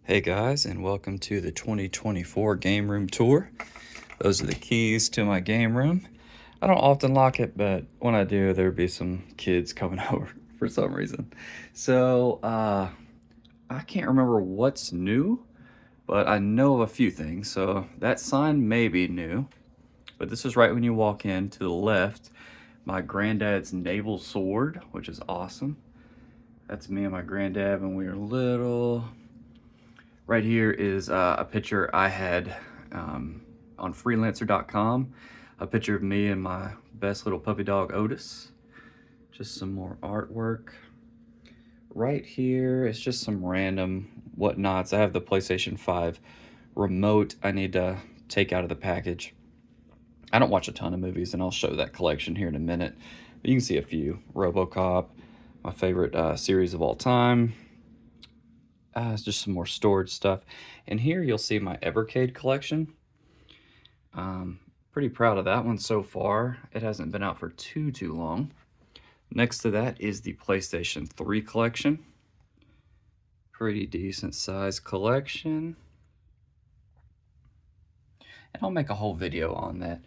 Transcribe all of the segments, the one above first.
Hey guys, and welcome to the 2024 game room tour. Those are the keys to my game room. I don't often lock it, but when I do, there'll be some kids coming over for some reason. So, I can't remember what's new, but I know of a few things. So that sign may be new, but this is right when you walk in. To the left, my granddad's naval sword, which is awesome. That's me and my granddad when we were little. Right here is a picture I had on freelancer.com, a picture of me and my best little puppy dog, Otis. Just some more artwork. Right here is just some random whatnots. I have the PlayStation 5 remote I need to take out of the package. I don't watch a ton of movies, and I'll show that collection here in a minute. But you can see a few. RoboCop, my favorite series of all time. It's just some more storage stuff. And here you'll see my Evercade collection. Pretty proud of that one so far. It hasn't been out for too long. Next to that is the PlayStation 3 collection. Pretty decent size collection. And I'll make a whole video on that,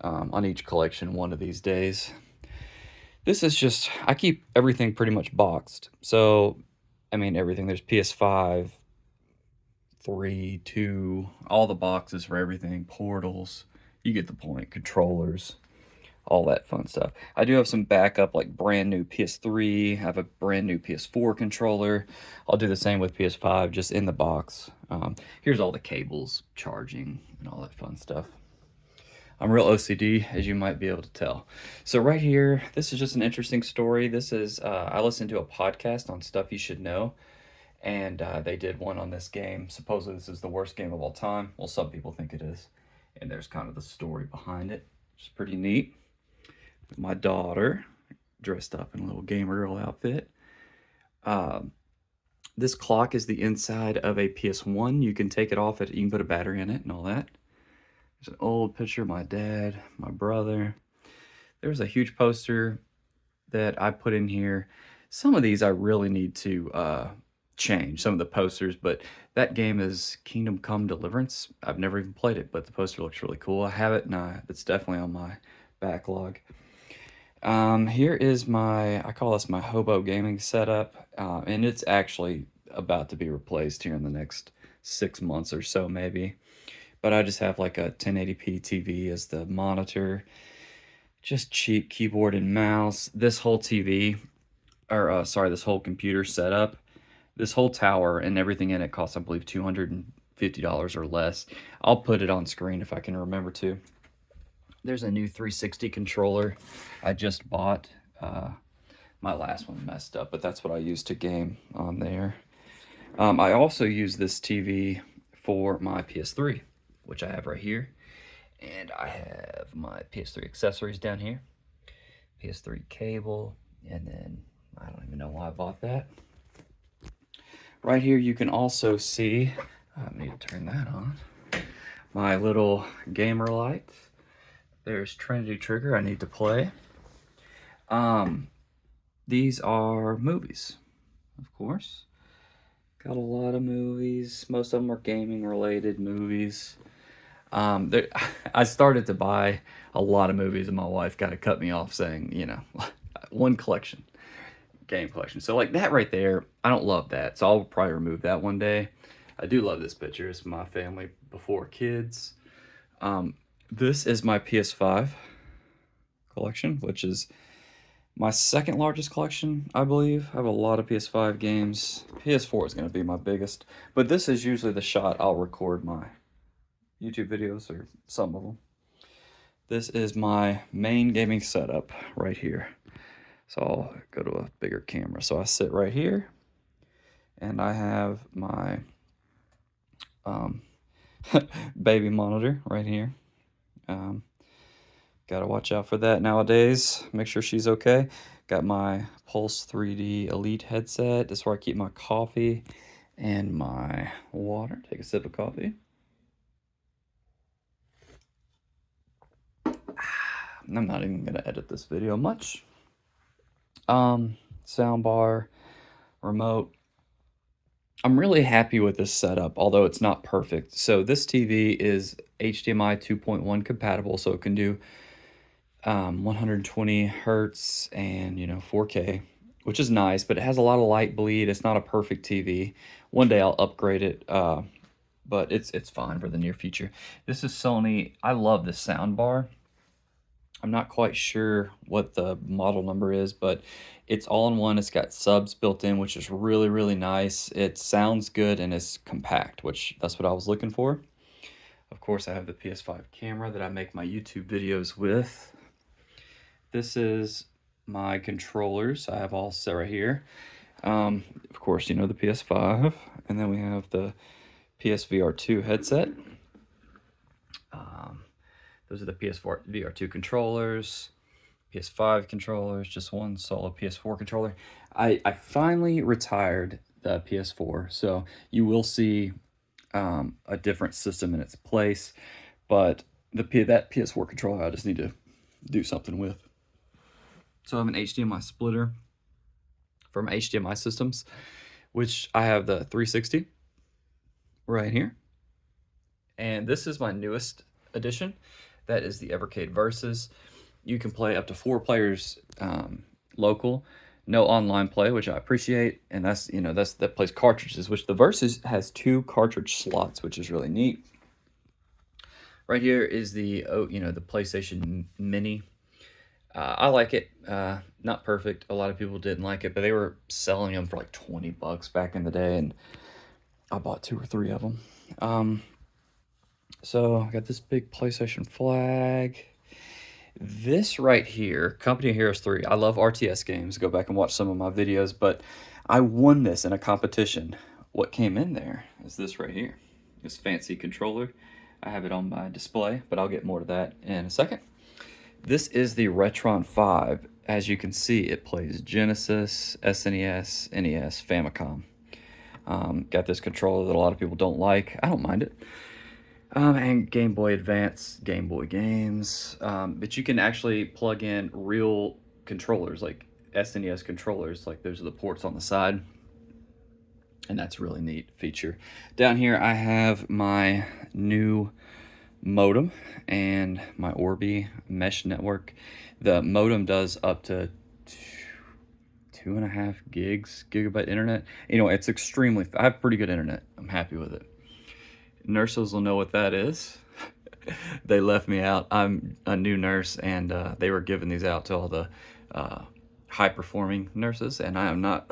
on each collection one of these days. This is just, I keep everything pretty much boxed. So, I mean, everything. There's PS5, 3, 2, all the boxes for everything, portals, you get the point, controllers, all that fun stuff. I do have some backup, like brand new PS3, I have a brand new PS4 controller. I'll do the same with PS5, just in the box. Here's all the cables, charging, and all that fun stuff. I'm real OCD, as you might be able to tell. So right here, this is just an interesting story. This is, I listened to a podcast on stuff you should know, and they did one on this game. Supposedly this is the worst game of all time. Well, some people think it is. And there's kind of the story behind it, which is pretty neat. My daughter, dressed up in a little gamer girl outfit. This clock is the inside of a PS1. You can take it off, you can put a battery in it and all that. There's an old picture of my dad, my brother. There's a huge poster that I put in here. Some of these I really need to change, some of the posters, but that game is Kingdom Come Deliverance. I've never even played it, but the poster looks really cool. I have it, and it's definitely on my backlog. Here is I call this my hobo gaming setup, and it's actually about to be replaced here in the next 6 months or so, maybe. But I just have like a 1080p TV as the monitor, just cheap keyboard and mouse. This whole TV, or sorry, this whole computer setup, this whole tower and everything in it costs, I believe, $250 or less. I'll put it on screen if I can remember to. There's a new 360 controller I just bought. My last one messed up, but that's what I use to game on there. I also use this TV for my PS3, which I have right here. And I have my PS3 accessories down here. PS3 cable, and then I don't even know why I bought that. Right here you can also see, I need to turn that on, my little gamer light. There's Trinity Trigger I need to play. These are movies, of course. Got a lot of movies. Most of them are gaming related movies. I started to buy a lot of movies, and my wife got to cut me off saying, you know, one collection, game collection. So like that right there, I don't love that. So I'll probably remove that one day. I do love this picture. It's my family before kids. This is my PS5 collection, which is my second largest collection, I believe. I have a lot of PS5 games. PS4 is going to be my biggest, but this is usually the shot I'll record my YouTube videos, or some of them. This is my main gaming setup right here. So I'll go to a bigger camera. So I sit right here, and I have my baby monitor right here. Gotta watch out for that nowadays. Make sure she's okay. Got my Pulse 3D Elite headset. This is where I keep my coffee and my water. Take a sip of coffee. I'm not even gonna edit this video much. Sound bar, remote. I'm really happy with this setup, although it's not perfect. So this TV is HDMI 2.1 compatible, so it can do 120 hertz and 4K, which is nice, but it has a lot of light bleed. It's not a perfect TV. One day I'll upgrade it, but it's fine for the near future. This is Sony. I love this sound bar. I'm not quite sure what the model number is, but it's all in one. It's got subs built in, which is really, really nice. It sounds good and it's compact, which that's what I was looking for. Of course, I have the PS5 camera that I make my YouTube videos with. This is my controllers. I have all set right here. Of course, the PS5, and then we have the PSVR 2 headset. Those are the PS4 VR2 controllers, PS5 controllers, just one solo PS4 controller. I finally retired the PS4, so you will see a different system in its place, but that PS4 controller I just need to do something with. So I have an HDMI splitter from HDMI systems, which I have the 360 right here. And this is my newest edition. That is the Evercade Versus. You can play up to 4 players local, no online play, which I appreciate. And that plays cartridges, which the Versus has 2 cartridge slots, which is really neat. Right here is the the PlayStation Mini. I like it. Not perfect. A lot of people didn't like it, but they were selling them for like 20 bucks back in the day, and I bought 2 or 3 of them. So I got this big PlayStation flag. This right here, Company of Heroes 3. I love RTS games. Go back and watch some of my videos, but I won this in a competition. What came in there is this right here. This fancy controller. I have it on my display, but I'll get more to that in a second. This is the Retron 5. As you can see, it plays Genesis, SNES, NES, Famicom. Got this controller that a lot of people don't like. I don't mind it. And Game Boy Advance, Game Boy games. But you can actually plug in real controllers, like SNES controllers. Like those are the ports on the side. And that's a really neat feature. Down here I have my new modem and my Orbi mesh network. The modem does up to 2.5 gigabyte internet. It's extremely, I have pretty good internet. I'm happy with it. Nurses will know what that is. They left me out. I'm a new nurse, and they were giving these out to all the high-performing nurses, and I am not.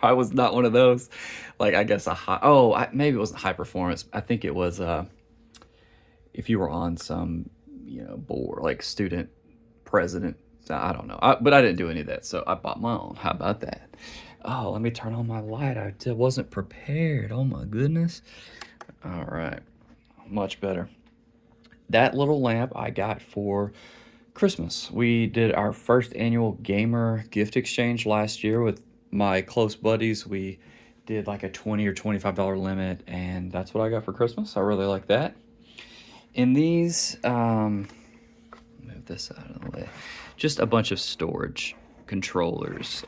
I was not one of those. Like, I guess maybe it wasn't high performance. I think it was if you were on some board, like student president. I don't know, but I didn't do any of that, so I bought my own. How about that? Oh, let me turn on my light. I wasn't prepared. Oh my goodness. All right, much better. That little lamp I got for Christmas. We did our first annual gamer gift exchange last year with my close buddies. We did like a $20 or $25 limit, and that's what I got for Christmas. I really like that. In these, move this out of the way, just a bunch of storage controllers.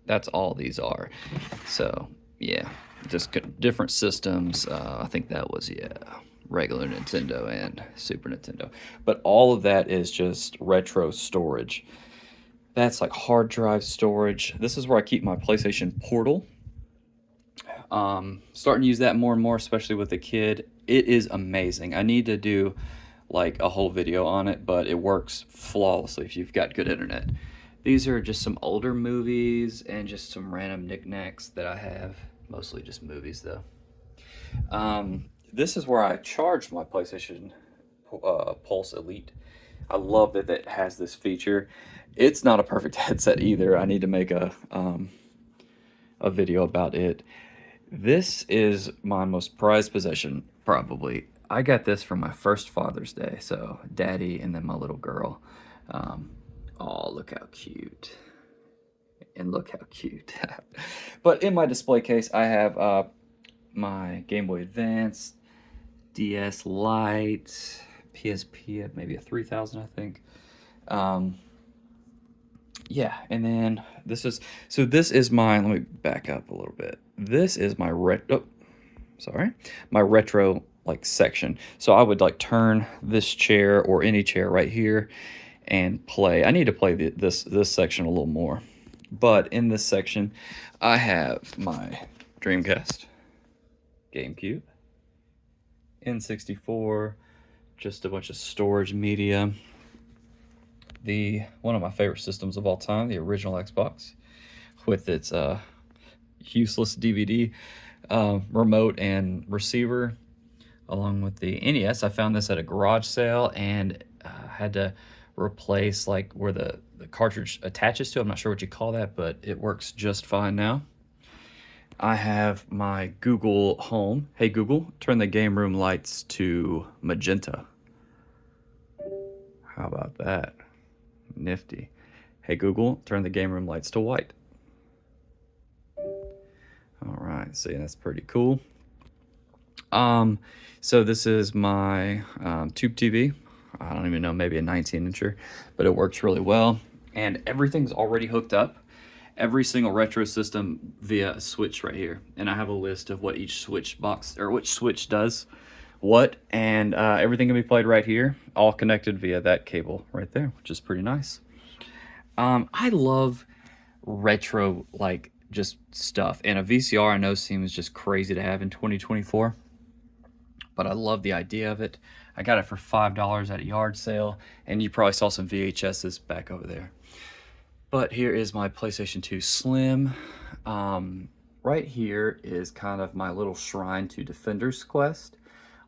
That's all these are. So yeah, just different systems. I think that was regular Nintendo and Super Nintendo, but all of that is just retro storage. That's like hard drive storage. This is where I keep my PlayStation Portal. Starting to use that more and more, especially with the kid. It is amazing. I need to do like a whole video on it, but it works flawlessly if you've got good internet. These are just some older movies and just some random knickknacks that I have. Mostly just movies though. This is where I charge my PlayStation Pulse Elite. I love that it has this feature. It's not a perfect headset either. I need to make a video about it. This is my most prized possession, probably. I got this for my first Father's Day. So daddy and then my little girl. Oh, look how cute. And look how cute. But in my display case, I have my Game Boy Advance, DS Lite, PSP, maybe a 3000, I think. Yeah, and then this is my, let me back up a little bit. This is my my retro like section. So I would like turn this chair or any chair right here and play. I need to play this section a little more. But in this section, I have my Dreamcast, GameCube, N64, just a bunch of storage media. One of my favorite systems of all time, the original Xbox, with its useless DVD remote and receiver, along with the NES. I found this at a garage sale and had to replace like where the cartridge attaches to. I'm not sure what you call that, but it works just fine now. I have my Google Home. Hey Google, turn the game room lights to magenta. How about that? Nifty. Hey Google, turn the game room lights to white. All right, see, that's pretty cool. So this is my tube TV. I don't even know, maybe a 19-incher, but it works really well. And everything's already hooked up. Every single retro system via a switch right here. And I have a list of what each switch box, or which switch does what, and everything can be played right here, all connected via that cable right there, which is pretty nice. I love retro, like, just stuff. And a VCR I know seems just crazy to have in 2024, but I love the idea of it. I got it for $5 at a yard sale, and you probably saw some VHSs back over there. But here is my PlayStation 2 Slim. Right here is kind of my little shrine to Defender's Quest.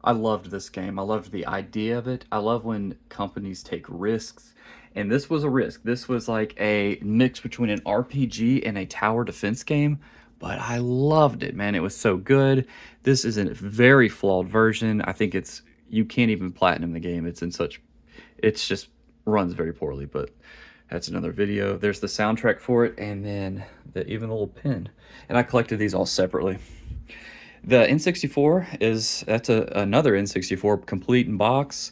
I loved this game. I loved the idea of it. I love when companies take risks. And this was a risk. This was like a mix between an RPG and a tower defense game. But I loved it, man. It was so good. This is a very flawed version. I think you can't even platinum the game. It's just runs very poorly, but that's another video. There's the soundtrack for it, and then even the little pin. And I collected these all separately. The N64 that's another N64 complete in box.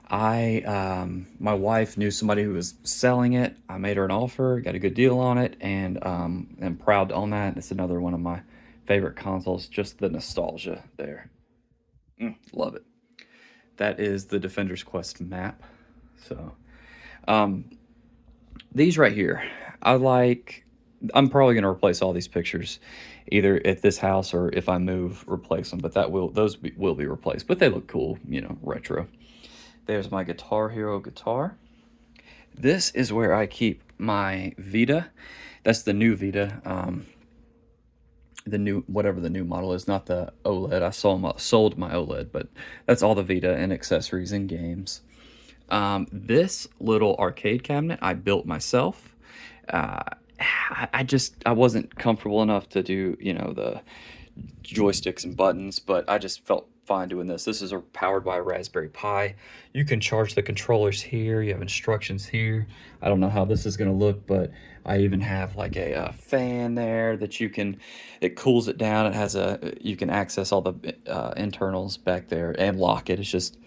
My wife knew somebody who was selling it. I made her an offer, got a good deal on it, and I'm proud to own that. It's another one of my favorite consoles. Just the nostalgia there. Love it. That is the Defender's Quest map. So, these right here, I'm probably going to replace all these pictures, either at this house or if I move, replace them. But those will be replaced. But they look cool, retro. There's my Guitar Hero guitar. This is where I keep my Vita. That's the new Vita. Whatever the new model is, not the OLED. I sold my OLED, but that's all the Vita and accessories and games. This little arcade cabinet I built myself. I wasn't comfortable enough to do, the joysticks and buttons, but I just felt fine doing this. This is powered by a Raspberry Pi. You can charge the controllers here. You have instructions here. I don't know how this is going to look, but I even have like a fan there that it cools it down. It has you can access all the internals back there and lock it. It's just,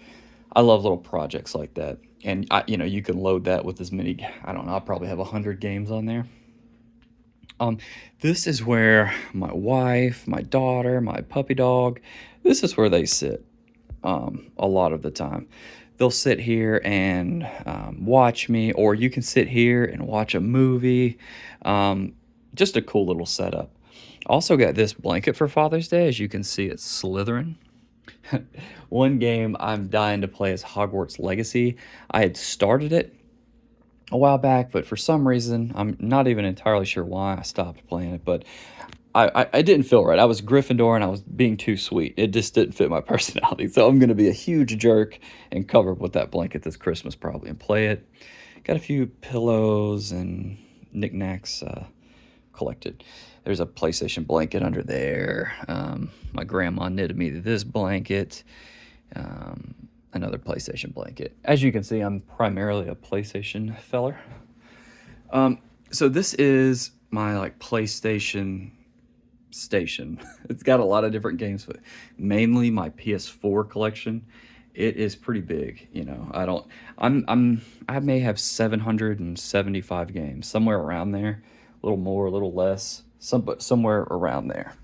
I love little projects like that. And you can load that with as many, I don't know, I'll probably have 100 games on there. This is where my wife, my daughter, my puppy dog, this is where they sit a lot of the time. They'll sit here and watch me, or you can sit here and watch a movie. Just a cool little setup. Also got this blanket for Father's Day. As you can see, it's Slytherin. One game I'm dying to play is Hogwarts Legacy. I had started it a while back, but for some reason, I'm not even entirely sure why I stopped playing it, but I didn't feel right. I was Gryffindor and I was being too sweet. It just didn't fit my personality. So I'm going to be a huge jerk and cover up with that blanket this Christmas probably and play it. Got a few pillows and knickknacks collected. There's a PlayStation blanket under there. My grandma knitted me this blanket. Another PlayStation blanket. As you can see, I'm primarily a PlayStation feller. So this is my PlayStation station. It's got a lot of different games, but mainly my PS4 collection it is pretty big, you know. I may have 775 games, somewhere around there, a little more, a little less, but somewhere around there.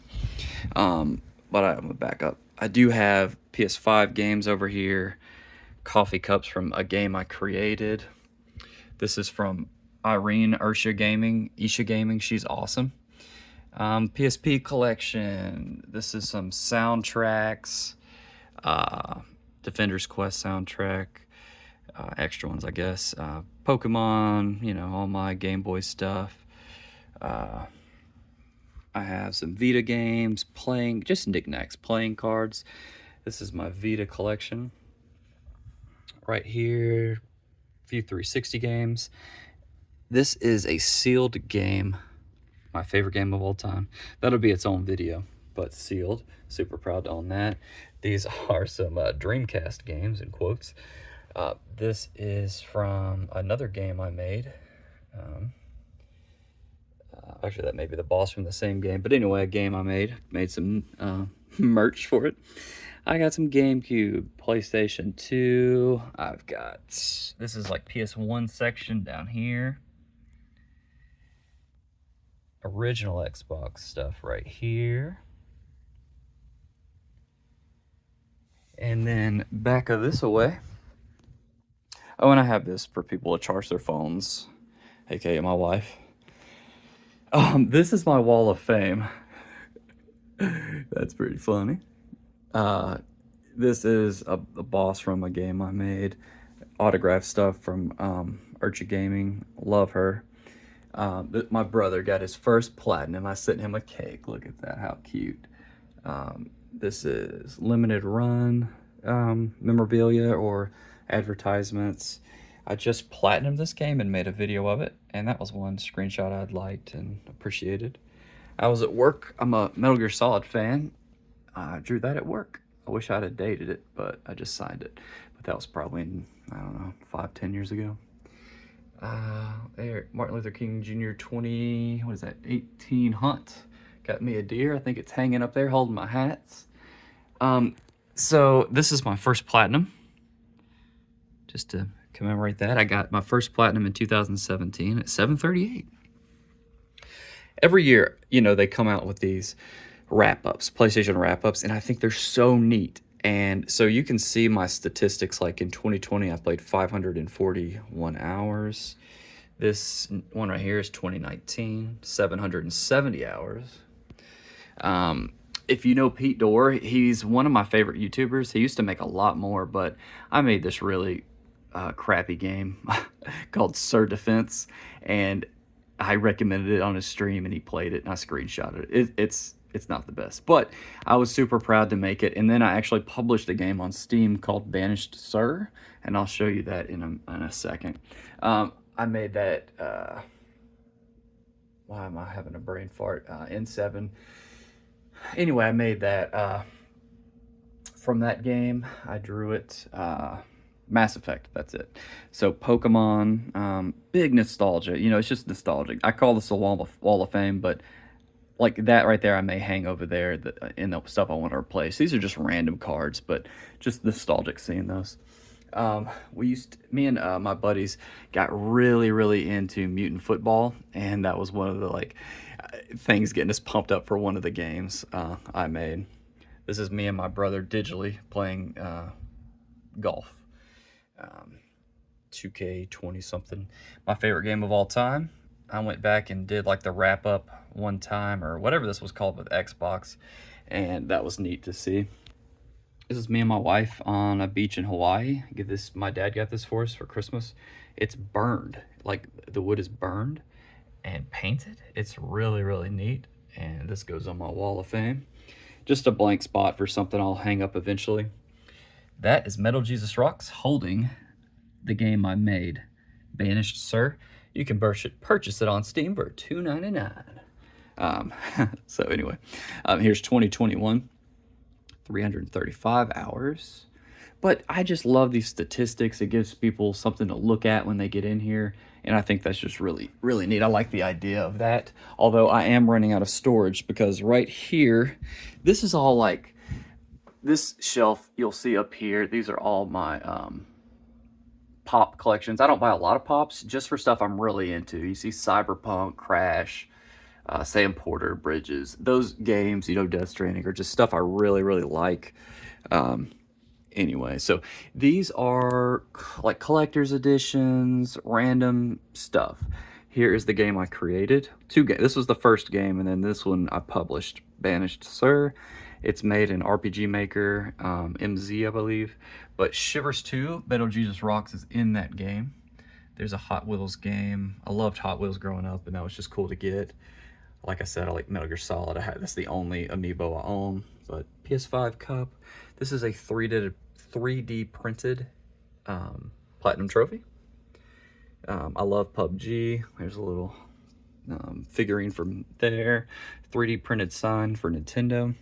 But I'm gonna back up. I do have PS5 games over here, coffee cups from a game I created. This is from Irene Isha Gaming. She's awesome. PSP collection. This is some soundtracks. Defender's Quest soundtrack. Extra ones, I guess. Pokemon, you know, all my Game Boy stuff. I have some Vita games, just knickknacks, playing cards. This is my Vita collection. Right here, a few 360 games. This is a sealed game, my favorite game of all time. That'll be its own video, but sealed. Super proud to own that. These are some Dreamcast games, in quotes. This is from another game I made. Actually, that may be the boss from the same game. But anyway, a game I made some merch for it. I got some GameCube, PlayStation 2. I've got, this is like PS1 section down here. Original Xbox stuff right here. And then back of this away. Oh, and I have this for people to charge their phones, aka my wife. This is my wall of fame. That's pretty funny. This is a boss from a game I made. Autograph stuff from Isha Gaming. Love her. My brother got his first platinum. I sent him a cake. Look at that, how cute. This is limited run memorabilia or advertisements. I just platinumed this game and made a video of it, and that was one screenshot I'd liked and appreciated. I was at work. I'm a Metal Gear Solid fan. I drew that at work. I wish I'd have dated it, but I just signed it. But that was probably, I don't know, 5-10 years ago. There, Martin Luther King Jr. 18 Hunt. Got me a deer. I think it's hanging up there holding my hats. So this is my first platinum. Just to commemorate that, I got my first platinum in 2017 at 738. Every year, you know, they come out with these wrap-ups, PlayStation wrap-ups, and I think they're so neat. And so you can see my statistics, like in 2020, I played 541 hours. This one right here is 2019, 770 hours. If you know Pete Dorr, he's one of my favorite YouTubers. He used to make a lot more, but I made this really crappy game called Sir Defense, and I recommended it on his stream, and he played it, and I screenshotted it. It's not the best, but I was super proud to make it. And then I actually published a game on Steam called Banished Sir, and I'll show you that in a second. I made that, why am I having a brain fart? N7. Anyway, I made that from that game. I drew it, Mass Effect, that's it. So Pokemon, big nostalgia. You know, it's just nostalgic. I call this a wall of fame, but like that right there, I may hang over there in the stuff I want to replace. These are just random cards, but just nostalgic seeing those. Me and my buddies got really into Mutant Football, and that was one of the things getting us pumped up for one of the games I made. This is me and my brother digitally playing golf. 2K20 something. My favorite game of all time. I went back and did like the wrap up one time, or whatever this was called with Xbox, and that was neat to see. This is me and my wife on a beach in Hawaii. My dad got this for us for Christmas. It's burned, like the wood is burned and painted. It's really neat, and this goes on my wall of fame. Just a blank spot for something I'll hang up eventually. That is Metal Jesus Rocks holding the game I made, Banished Sir. You can purchase it on Steam for $2.99. So anyway, here's 2021, 335 hours. But I just love these statistics. It gives people something to look at when they get in here, and I think that's just really neat. I like the idea of that, although I am running out of storage, because right here, this is all like This shelf you'll see up here, these are all my pop collections. I don't buy a lot of pops, just for stuff I'm really into. You see Cyberpunk, Crash, Sam Porter, Bridges. Those games, you know, Death Stranding, are just stuff I really, really like. Anyway, so these are like collector's editions, random stuff. Here is the game I created. This was the first game, and then this one I published, Banished Sir. It's made in RPG Maker, MZ, I believe. But Shivers 2, Metal Jesus Rocks, is in that game. There's a Hot Wheels game. I loved Hot Wheels growing up, and that was just cool to get. Like I said, I like Metal Gear Solid. That's the only amiibo I own. But PS5 cup. This is a 3D printed platinum trophy. I love PUBG. There's a little figurine from there. 3D printed sign for Nintendo.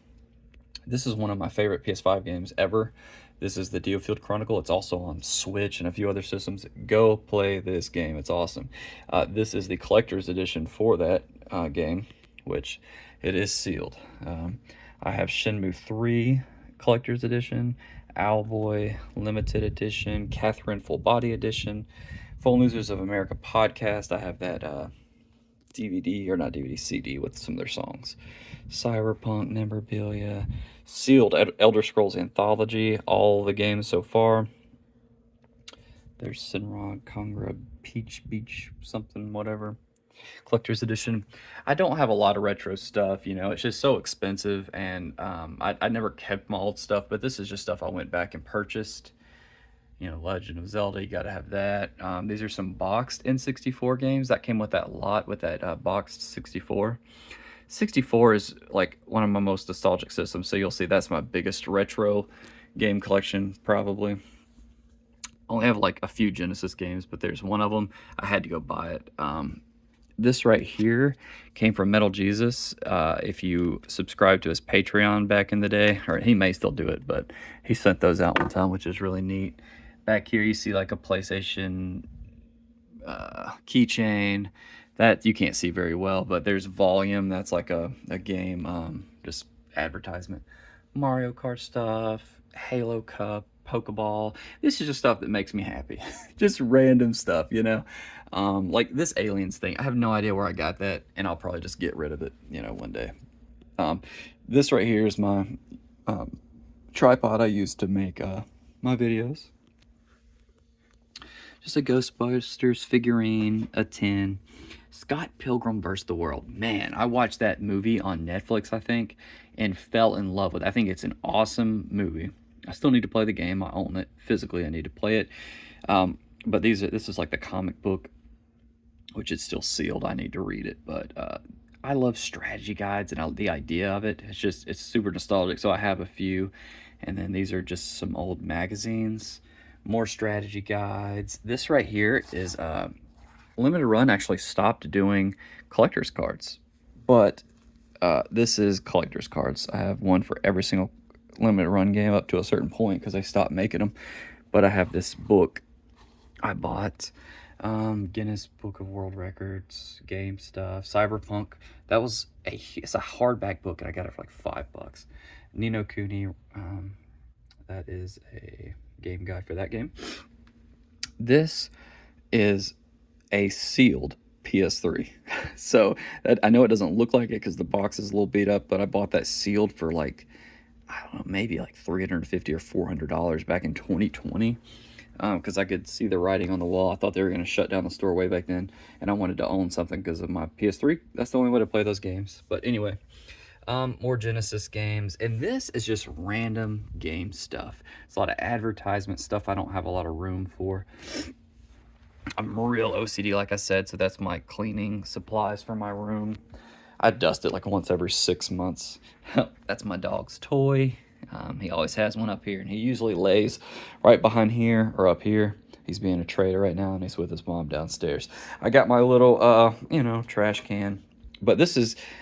This is one of my favorite PS5 games ever. This is the Diofield Chronicle. It's also on Switch and a few other systems. Go play this game. It's awesome. This is the collector's edition for that game, which it is sealed. I have Shenmue 3 collector's edition, Owlboy limited edition, Catherine full body edition, Full Losers of America podcast. I have that DVD, or not DVD, CD with some of their songs. Cyberpunk memorabilia, sealed Elder Scrolls Anthology, all the games so far. There's Sinrod, Congra, Peach Beach, something, whatever. Collector's edition. I don't have a lot of retro stuff, you know, it's just so expensive, and I never kept my old stuff, but this is just stuff I went back and purchased. You know, Legend of Zelda, you gotta have that. These are some boxed N64 games that came with that lot, with that boxed 64. 64 is like one of my most nostalgic systems, so you'll see that's my biggest retro game collection, probably. Only have like a few Genesis games, but there's one of them. I had to go buy it. This right here came from Metal Jesus. If you subscribe to his Patreon back in the day, or he may still do it, but he sent those out one time, which is really neat. Back here you see like a PlayStation keychain that you can't see very well, but there's Volume. That's like a game, just advertisement. Mario Kart stuff, Halo Cup, Pokeball. This is just stuff that makes me happy. Just random stuff, you know? Like this Aliens thing. I have no idea where I got that, and I'll probably just get rid of it, you know, one day. This right here is my tripod I use to make my videos. Just a Ghostbusters figurine, a tin. Scott Pilgrim vs. the World. Man, I watched that movie on Netflix, I think, and fell in love with it. I think it's an awesome movie. I still need to play the game. I own it. Physically, I need to play it. But this is like the comic book, which is still sealed. I need to read it. But I love strategy guides and the idea of it. It's super nostalgic. So I have a few. And then these are just some old magazines. More strategy guides. This right here is Limited Run actually stopped doing collector's cards, but this is collector's cards. I have one for every single Limited Run game up to a certain point because they stopped making them. But I have this book I bought, Guinness Book of World Records, game stuff, Cyberpunk. It's a hardback book, and I got it for like $5. Ni no Kuni, that is a game guide for that game. This is a sealed PS3. So I know it doesn't look like it because the box is a little beat up, but I bought that sealed for like, I don't know, maybe like $350 or $400 back in 2020. Because I could see the writing on the wall. I thought they were going to shut down the store way back then, and I wanted to own something because of my PS3. That's the only way to play those games. But anyway, more Genesis games, and this is just random game stuff. It's a lot of advertisement stuff I don't have a lot of room for. I'm real OCD, like I said, so that's my cleaning supplies for my room. I dust it like once every 6 months. That's my dog's toy. He always has one up here, and he usually lays right behind here or up here. He's being a traitor right now, and he's with his mom downstairs. I got my little, trash can. But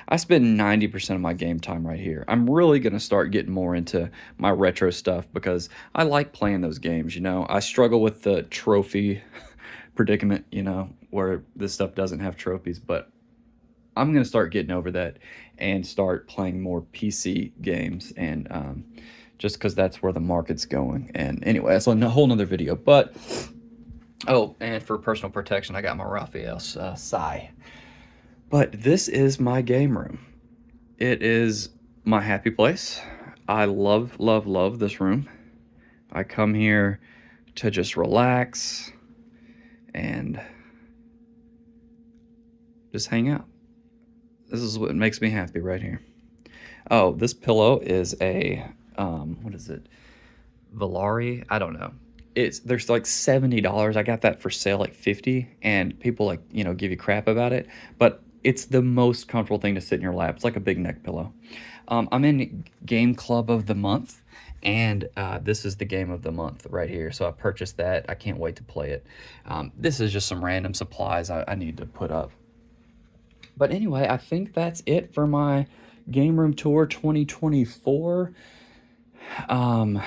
I spend 90% of my game time right here. I'm really going to start getting more into my retro stuff because I like playing those games, you know. I struggle with the trophy predicament, you know, where this stuff doesn't have trophies, but I'm going to start getting over that and start playing more PC games and just because that's where the market's going. And anyway, that's a whole nother video. But, oh, and for personal protection, I got my Raphael's Psy. But this is my game room. It is my happy place. I love, love, love this room. I come here to just relax and just hang out. This is what makes me happy right here. Oh, this pillow is a, what is it? Valari? I don't know. There's like $70. I got that for sale like $50, and people like, you know, give you crap about it, but it's the most comfortable thing to sit in your lap. It's like a big neck pillow. I'm in Game Club of the Month, and this is the game of the month right here. So I purchased that. I can't wait to play it. This is just some random supplies I need to put up. But anyway, I think that's it for my Game Room Tour 2024. A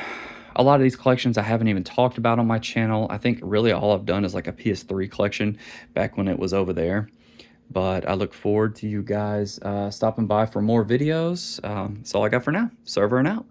lot of these collections I haven't even talked about on my channel. I think really all I've done is like a PS3 collection back when it was over there. But I look forward to you guys stopping by for more videos. That's all I got for now. SirVern out.